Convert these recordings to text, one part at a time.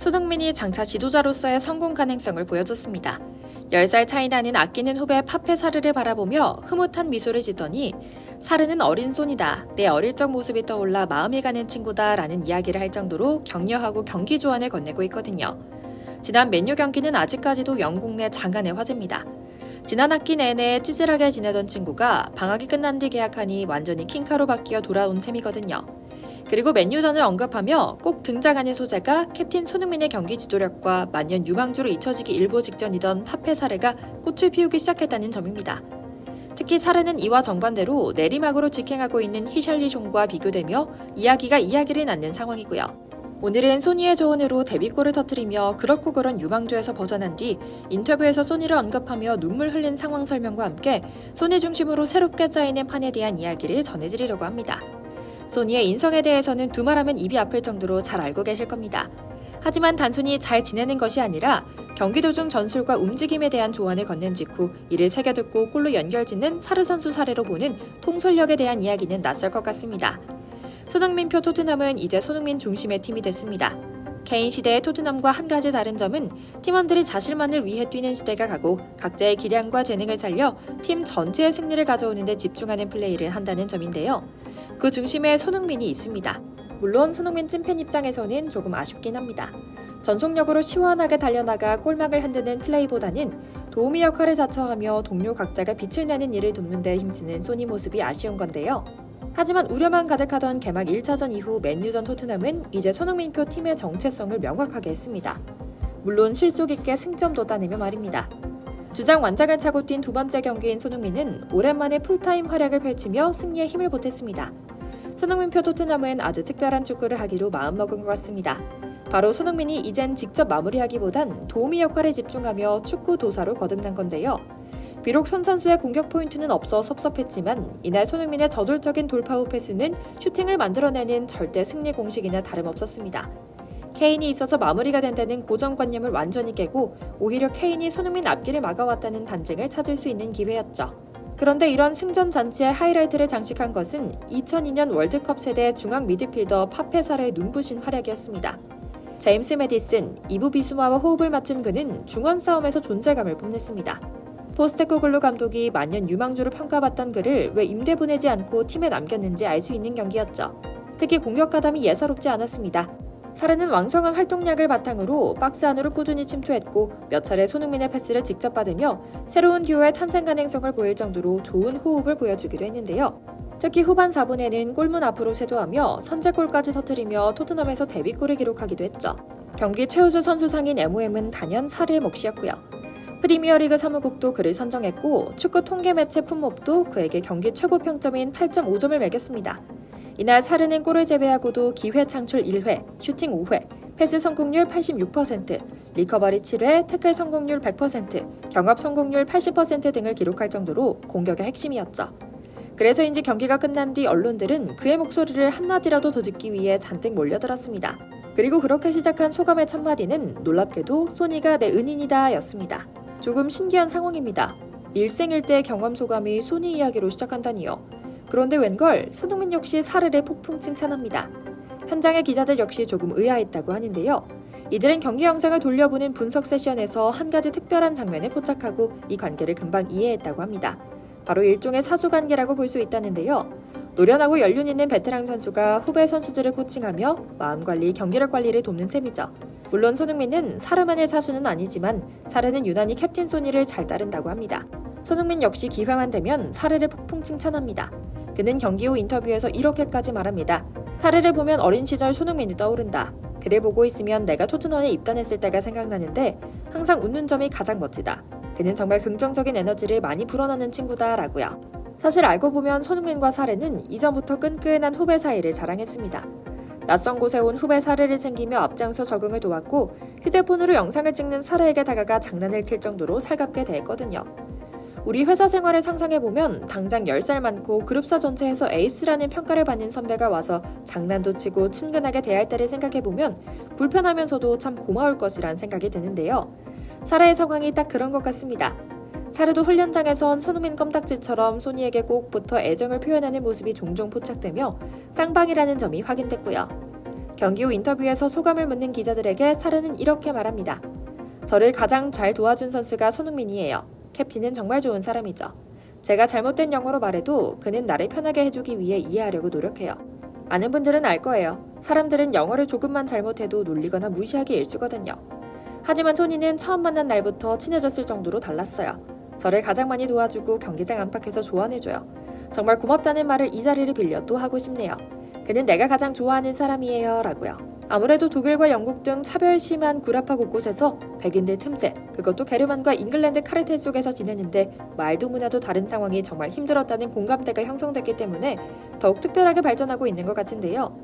손흥민이 장차 지도자로서의 성공 가능성을 보여줬습니다. 10살 차이 나는 아끼는 후배 파페 사르를 바라보며 흐뭇한 미소를 짓더니 사르는 어린 손이다. 내 어릴 적 모습이 떠올라 마음이 가는 친구다 라는 이야기를 할 정도로 격려하고 경기 조언을 건네고 있거든요. 지난 맨유 경기는 아직까지도 영국 내 장안의 화제입니다. 지난 학기 내내 찌질하게 지내던 친구가 방학이 끝난 뒤 계약하니 완전히 킹카로 바뀌어 돌아온 셈이거든요. 그리고 맨유전을 언급하며 꼭 등장하는 소재가 캡틴 손흥민의 경기 지도력과 만년 유망주로 잊혀지기 일보 직전이던 파페 사르가 꽃을 피우기 시작했다는 점입니다. 특히 사르는 이와 정반대로 내리막으로 직행하고 있는 히샬리숑과 비교되며 이야기가 이야기를 낳는 상황이고요. 오늘은 소니의 조언으로 데뷔골을 터뜨리며 그렇고 그런 유망주에서 벗어난 뒤 인터뷰에서 소니를 언급하며 눈물 흘린 상황 설명과 함께 소니 중심으로 새롭게 짜이는 판에 대한 이야기를 전해드리려고 합니다. 소니의 인성에 대해서는 두말하면 입이 아플 정도로 잘 알고 계실 겁니다. 하지만 단순히 잘 지내는 것이 아니라 경기 도중 전술과 움직임에 대한 조언을 건넨 직후 이를 새겨듣고 골로 연결짓는 사르 선수 사례로 보는 통솔력에 대한 이야기는 낯설 것 같습니다. 손흥민표 토트넘은 이제 손흥민 중심의 팀이 됐습니다. 케인 시대의 토트넘과 한 가지 다른 점은 팀원들이 자신만을 위해 뛰는 시대가 가고 각자의 기량과 재능을 살려 팀 전체의 승리를 가져오는 데 집중하는 플레이를 한다는 점인데요. 그 중심에 손흥민이 있습니다. 물론 손흥민 찐팬 입장에서는 조금 아쉽긴 합니다. 전속력으로 시원하게 달려나가 골망을 흔드는 플레이보다는 도우미 역할을 자처하며 동료 각자가 빛을 내는 일을 돕는 데 힘쓰는 소니 모습이 아쉬운 건데요. 하지만 우려만 가득하던 개막 1차전 이후 맨유전 토트넘은 이제 손흥민표 팀의 정체성을 명확하게 했습니다. 물론 실속 있게 승점도 따내며 말입니다. 주장 완장을 차고 뛴 두 번째 경기인 손흥민은 오랜만에 풀타임 활약을 펼치며 승리에 힘을 보탰습니다. 손흥민표 토트넘은 아주 특별한 축구를 하기로 마음먹은 것 같습니다. 바로 손흥민이 이젠 직접 마무리하기보단 도우미 역할에 집중하며 축구 도사로 거듭난 건데요. 비록 손 선수의 공격 포인트는 없어 섭섭했지만 이날 손흥민의 저돌적인 돌파 후 패스는 슈팅을 만들어내는 절대 승리 공식이나 다름없었습니다. 케인이 있어서 마무리가 된다는 고정관념을 완전히 깨고 오히려 케인이 손흥민 앞길을 막아왔다는 반증을 찾을 수 있는 기회였죠. 그런데 이런 승전 잔치의 하이라이트를 장식한 것은 2002년 월드컵 세대 중앙 미드필더 파페 사르의 눈부신 활약이었습니다. 제임스 매디슨, 이부 비수마와 호흡을 맞춘 그는 중원 싸움에서 존재감을 뽐냈습니다. 포스테코글루 감독이 만년 유망주로 평가받던 그를 왜 임대 보내지 않고 팀에 남겼는지 알 수 있는 경기였죠. 특히 공격 가담이 예사롭지 않았습니다. 사르는 왕성한 활동량을 바탕으로 박스 안으로 꾸준히 침투했고 몇 차례 손흥민의 패스를 직접 받으며 새로운 듀오의 탄생 가능성을 보일 정도로 좋은 호흡을 보여주기도 했는데요. 특히 후반 4분에는 골문 앞으로 쇄도하며 선제골까지 터뜨리며 토트넘에서 데뷔골을 기록하기도 했죠. 경기 최우수 선수상인 MOM은 단연 사르의 몫이었고요. 프리미어리그 사무국도 그를 선정했고 축구 통계 매체 품목도 그에게 경기 최고 평점인 8.5점을 매겼습니다. 이날 사르는 골을 제외하고도 기회 창출 1회, 슈팅 5회, 패스 성공률 86%, 리커버리 7회, 태클 성공률 100%, 경합 성공률 80% 등을 기록할 정도로 공격의 핵심이었죠. 그래서인지 경기가 끝난 뒤 언론들은 그의 목소리를 한마디라도 더 듣기 위해 잔뜩 몰려들었습니다. 그리고 그렇게 시작한 소감의 첫마디는 놀랍게도 소니가 내 은인이다 였습니다. 조금 신기한 상황입니다. 일생일대의 경험 소감이 소니 이야기로 시작한다니요. 그런데 웬걸 손흥민 역시 사르를 폭풍 칭찬합니다. 현장의 기자들 역시 조금 의아했다고 하는데요. 이들은 경기 영상을 돌려보는 분석 세션에서 한 가지 특별한 장면을 포착하고 이 관계를 금방 이해했다고 합니다. 바로 일종의 사수관계라고 볼 수 있다는데요. 노련하고 연륜 있는 베테랑 선수가 후배 선수들을 코칭하며 마음관리, 경기력 관리를 돕는 셈이죠. 물론 손흥민은 사르만의 사수는 아니지만 사르는 유난히 캡틴 소니를 잘 따른다고 합니다. 손흥민 역시 기회만 되면 사르를 폭풍 칭찬합니다. 그는 경기 후 인터뷰에서 이렇게까지 말합니다. 사르를 보면 어린 시절 손흥민이 떠오른다. 그를 보고 있으면 내가 토트넘에 입단했을 때가 생각나는데 항상 웃는 점이 가장 멋지다. 그는 정말 긍정적인 에너지를 많이 불어넣는 친구다 라고요. 사실 알고 보면 손흥민과 사르는 이전부터 끈끈한 후배 사이를 자랑했습니다. 낯선 곳에 온 후배 사르를 챙기며 앞장서 적응을 도왔고 휴대폰으로 영상을 찍는 사르에게 다가가 장난을 칠 정도로 살갑게 대했거든요. 우리 회사 생활을 상상해보면 당장 10살 많고 그룹사 전체에서 에이스라는 평가를 받는 선배가 와서 장난도 치고 친근하게 대할 때를 생각해보면 불편하면서도 참 고마울 것이란 생각이 드는데요. 사르의 상황이 딱 그런 것 같습니다. 사르도 훈련장에선 손흥민 껌딱지처럼 소니에게 꼭 붙어 애정을 표현하는 모습이 종종 포착되며 쌍방이라는 점이 확인됐고요. 경기 후 인터뷰에서 소감을 묻는 기자들에게 사르는 이렇게 말합니다. 저를 가장 잘 도와준 선수가 손흥민이에요. 캡틴은 정말 좋은 사람이죠. 제가 잘못된 영어로 말해도 그는 나를 편하게 해주기 위해 이해하려고 노력해요. 아는 분들은 알 거예요. 사람들은 영어를 조금만 잘못해도 놀리거나 무시하기 일쑤거든요. 하지만 토니는 처음 만난 날부터 친해졌을 정도로 달랐어요. 저를 가장 많이 도와주고 경기장 안팎에서 조언해줘요. 정말 고맙다는 말을 이 자리를 빌려 또 하고 싶네요. 그는 내가 가장 좋아하는 사람이에요. 라고요. 아무래도 독일과 영국 등 차별 심한 구라파 곳곳에서 백인들 틈새, 그것도 게르만과 잉글랜드 카르텔 속에서 지내는데 말도 문화도 다른 상황이 정말 힘들었다는 공감대가 형성됐기 때문에 더욱 특별하게 발전하고 있는 것 같은데요.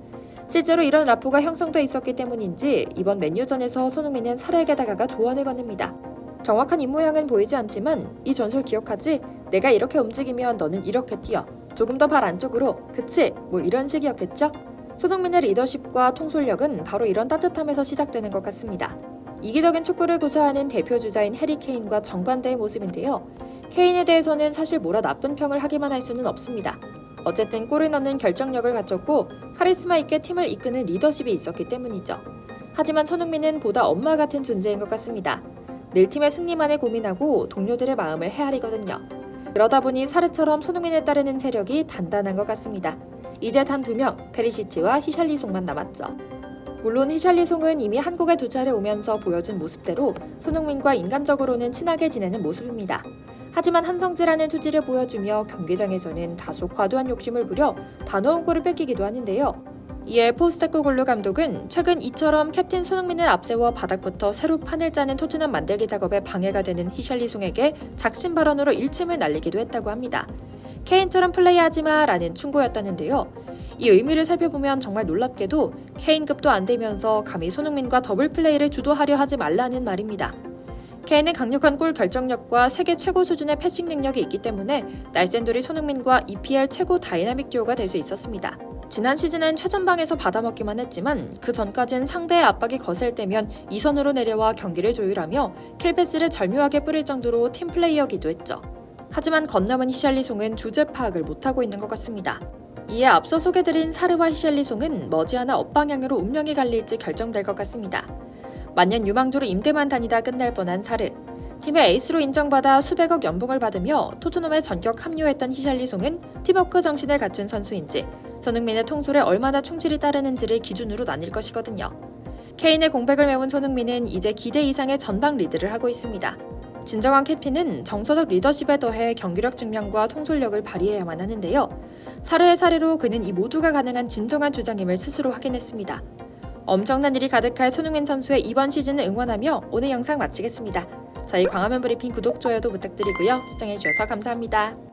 실제로 이런 라포가 형성돼 있었기 때문인지 이번 맨유전에서 손흥민은 사르에게 다가가 조언을 건넵니다. 정확한 입모양은 보이지 않지만 이 전술 기억하지? 내가 이렇게 움직이면 너는 이렇게 뛰어. 조금 더 발 안쪽으로. 그치? 뭐 이런 식이었겠죠? 손흥민의 리더십과 통솔력은 바로 이런 따뜻함에서 시작되는 것 같습니다. 이기적인 축구를 구사하는 대표 주자인 해리 케인과 정반대의 모습인데요. 케인에 대해서는 사실 뭐라 나쁜 평을 하기만 할 수는 없습니다. 어쨌든 골을 넣는 결정력을 갖췄고 카리스마 있게 팀을 이끄는 리더십이 있었기 때문이죠. 하지만 손흥민은 보다 엄마 같은 존재인 것 같습니다. 늘 팀의 승리만을 고민하고 동료들의 마음을 헤아리거든요. 그러다 보니 사르처럼 손흥민에 따르는 세력이 단단한 것 같습니다. 이제 단 2명, 페리시치와 히샬리송만 남았죠. 물론 히샬리송은 이미 한국에 두 차례 오면서 보여준 모습대로 손흥민과 인간적으로는 친하게 지내는 모습입니다. 하지만 한성질하는 투지를 보여주며 경기장에서는 다소 과도한 욕심을 부려 단호한 골을 뺏기기도 하는데요. 이에 포스테코글루 감독은 최근 이처럼 캡틴 손흥민을 앞세워 바닥부터 새로 판을 짜는 토트넘 만들기 작업에 방해가 되는 히샬리송에게 작심 발언으로 일침을 날리기도 했다고 합니다. 케인처럼 플레이하지마 라는 충고였다는데요. 이 의미를 살펴보면 정말 놀랍게도 케인급도 안 되면서 감히 손흥민과 더블 플레이를 주도하려 하지 말라는 말입니다. 케인은 강력한 골 결정력과 세계 최고 수준의 패싱 능력이 있기 때문에 날쌘돌이 손흥민과 EPL 최고 다이나믹 듀오가 될 수 있었습니다. 지난 시즌은 최전방에서 받아먹기만 했지만 그 전까진 상대의 압박이 거셀 때면 2선으로 내려와 경기를 조율하며 킬패스를 절묘하게 뿌릴 정도로 팀플레이어기도 했죠. 하지만 건너문 히샬리송은 주제 파악을 못하고 있는 것 같습니다. 이에 앞서 소개드린 사르와 히샬리송은 머지않아 엇방향으로 운명이 갈릴지 결정될 것 같습니다. 만년 유망주로 임대만 다니다 끝날 뻔한 사르. 팀의 에이스로 인정받아 수백억 연봉을 받으며 토트넘에 전격 합류했던 히샬리송은 팀워크 정신을 갖춘 선수인지 손흥민의 통솔에 얼마나 충실히 따르는지를 기준으로 나뉠 것이거든요. 케인의 공백을 메운 손흥민은 이제 기대 이상의 전방 리드를 하고 있습니다. 진정한 캡틴은 정서적 리더십에 더해 경기력 증명과 통솔력을 발휘해야만 하는데요. 사르의 사례로 그는 이 모두가 가능한 진정한 주장임을 스스로 확인했습니다. 엄청난 일이 가득할 손흥민 선수의 이번 시즌을 응원하며 오늘 영상 마치겠습니다. 저희 광화문 브리핑 구독, 좋아요도 부탁드리고요. 시청해주셔서 감사합니다.